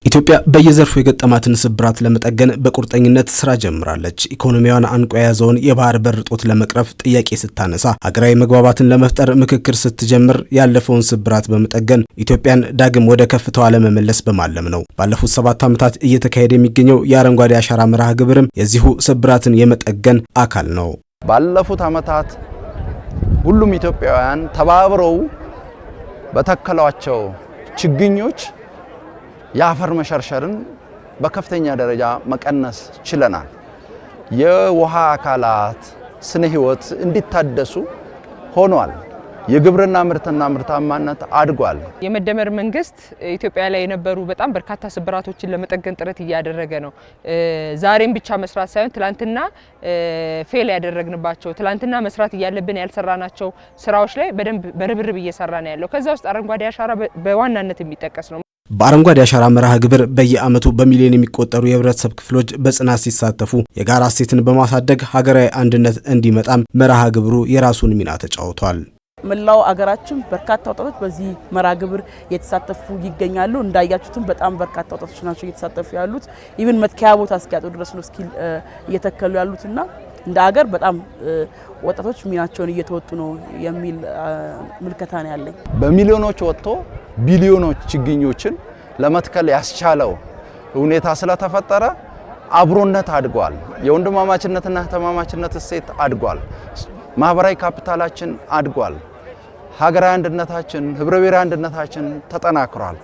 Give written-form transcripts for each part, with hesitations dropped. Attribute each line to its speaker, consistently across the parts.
Speaker 1: ኢትዮጵያ በየዘርፉ የገጠማትን ስብራት ለመጠገን በቁርጠኝነት ስራ ጀምራለች። ኢኮኖሚዋን አንቆ የያዘውን የባህር በር ጦት ለመቅረፍ ጥያቄ ስታነሳ፣ ሀገራዊ መግባባትን ለመፍጠር ምክክር ስትጀምር ያለፈውን ስብራት በመጠገን ኢትዮጵያን ዳግም ወደ ከፍታዋ ለመመለስ በማለም ነው። ባለፉት 7 ዓመታት እየተካሄደ የሚገኘው የአረንጓዴ አሻራ መርሃ ግብርም የዚሁ ስብራትን የመጠገን አካል ነው።
Speaker 2: ባለፉት ዓመታት ሁሉም ኢትዮጵያውያን ተባብረው በተከሏቸው ችግኞች የአፈር መሸርሸርን በከፍተኛ ደረጃ መቀነስ ችለናል። የውሃ አካላት ስነ ህይወት እንዲታደሱ ሆኗል። የግብርና ምርትና ምርታማነት አድጓል።
Speaker 3: የመደመር መንግስት ኢትዮጵያ ላይ የነበሩ በጣም በርካታ ስብራቶችን ለመጠገን ጥረት እያደረገ ነው። ዛሬም ብቻ መስራት ሳይሆን ትላንትና ፌል ያደረግንባቸው ትላንትና መስራት ያለብን ያልሰራናቸው ስራዎች ላይ በደንብ በርብርብ እየሰራ ነው ያለው። ከዛ ውስጥ አረንጓዴ አሻራ በዋናነት የሚጠቀስ ነው።
Speaker 1: በአረንጓዴ አሻራ መርሃ ግብር በየዓመቱ በሚሊዮን የሚቆጠሩ የህብረተሰብ ክፍሎች በጽናት ሲሳተፉ የጋራ እሴትን በማሳደግ ሀገራዊ አንድነት እንዲመጣም መርሃ ግብሩ የራሱን ሚና ተጫውቷል።
Speaker 4: መላው አገራችን በርካታ ወጣቶች በዚህ መርሃ ግብር የተሳተፉ ይገኛሉ። እንዳያችሁትም በጣም በርካታ ወጣቶች ናቸው እየተሳተፉ ያሉት። ኢቭን መትከያ ቦታ እስኪያጡ ድረስ ነው ስኪል እየተከሉ ያሉትና እንደ ሀገር በጣም ወጣቶች ሚናቸውን እየተወጡ ነው የሚል ምልከታ ነው ያለኝ።
Speaker 2: በሚሊዮኖች ወጥቶ ቢሊዮኖች ችግኞችን ለመትከል ያስቻለው ሁኔታ ስለተፈጠረ አብሮነት አድጓል። የወንድማማችነትና ተማማችነት እሴት አድጓል። ማህበራዊ ካፒታላችን አድጓል። ሀገራዊ አንድነታችን፣ ህብረ ብሔራዊ አንድነታችን ተጠናክሯል።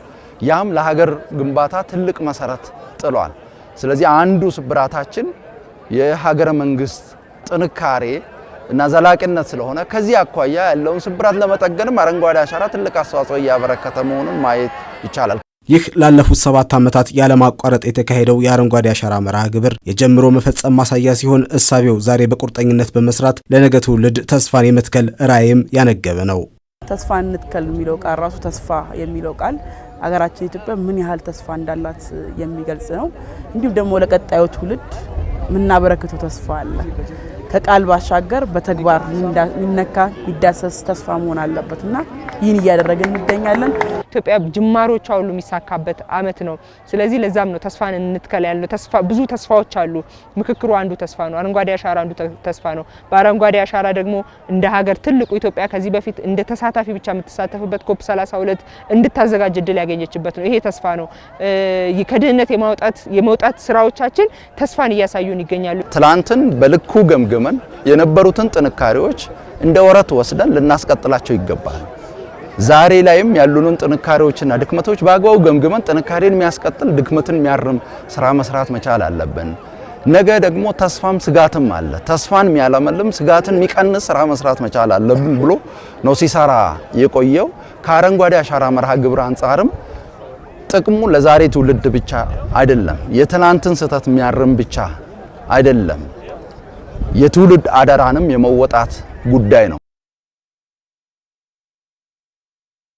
Speaker 2: ያም ለሀገር ግንባታ ትልቅ መሰረት ጥሏል። ስለዚህ አንዱ ስብራታችን የሀገረ መንግስት ጥንካሬ እና ዘላቂነት ስለሆነ ከዚህ አኳያ ያለውን ስብራት ለመጠገንም አረንጓዴ አሻራ ትልቅ አስተዋጽኦ እያበረከተ መሆኑን ማየት ይቻላል።
Speaker 1: ይህ ላለፉት 7 ዓመታት ያለማቋረጥ የተካሄደው የአረንጓዴ አሻራ መርሃ ግብር የጀምሮ መፈጸም ማሳያ ሲሆን እሳቤው ዛሬ በቁርጠኝነት በመስራት ለነገ ትውልድ ተስፋን የመትከል ራዕይም ያነገበ ነው።
Speaker 4: ተስፋ እንትከል የሚለው ቃል ራሱ ተስፋ የሚለው ቃል ሀገራችን ኢትዮጵያ ምን ያህል ተስፋ እንዳላት የሚገልጽ ነው። እንዲሁም ደግሞ ለቀጣዩ ትውልድ ምናበረከተው ተስፋ አለ። ከቃል ባሻገር በተግባር ሚነካ ሚዳሰስ ተስፋ መሆን አለበትና ይህን እያደረግን እንገኛለን።
Speaker 3: ኢትዮጵያ ጅማሮቿ ሁሉ የሚሳካበት አመት ነው። ስለዚህ ለዛም ነው ተስፋን እንትከል ያለው። ተስፋ ብዙ ተስፋዎች አሉ። ምክክሩ አንዱ ተስፋ ነው። አረንጓዴ አሻራ አንዱ ተስፋ ነው። በአረንጓዴ አሻራ ደግሞ እንደ ሀገር ትልቁ ኢትዮጵያ ከዚህ በፊት እንደ ተሳታፊ ብቻ የምትሳተፍበት ኮፕ 32 እንድታዘጋጅ እድል ያገኘችበት ነው። ይሄ ተስፋ ነው። ከድህነት የመውጣት ስራዎቻችን ተስፋን እያሳዩን ይገኛሉ።
Speaker 2: ትላንትን በልኩ ገምገመን የነበሩትን ጥንካሬዎች እንደ ወረት ወስደን ልናስቀጥላቸው ይገባል። ዛሬ ላይም ያሉንን ጥንካሬዎችና ድክመቶች በአግባቡ ገምግመን ጥንካሬን የሚያስቀጥል ድክመትን የሚያርም ስራ መስራት መቻል አለብን። ነገ ደግሞ ተስፋም ስጋትም አለ። ተስፋን የሚያለመልም ስጋትን የሚቀንስ ስራ መስራት መቻል አለብን ብሎ ነው ሲሰራ የቆየው። ከአረንጓዴ አሻራ መርሃ ግብር አንጻርም ጥቅሙ ለዛሬ ትውልድ ብቻ አይደለም፣ የትናንትን ስህተት የሚያርም ብቻ አይደለም፣ የትውልድ አደራንም የመወጣት ጉዳይ ነው።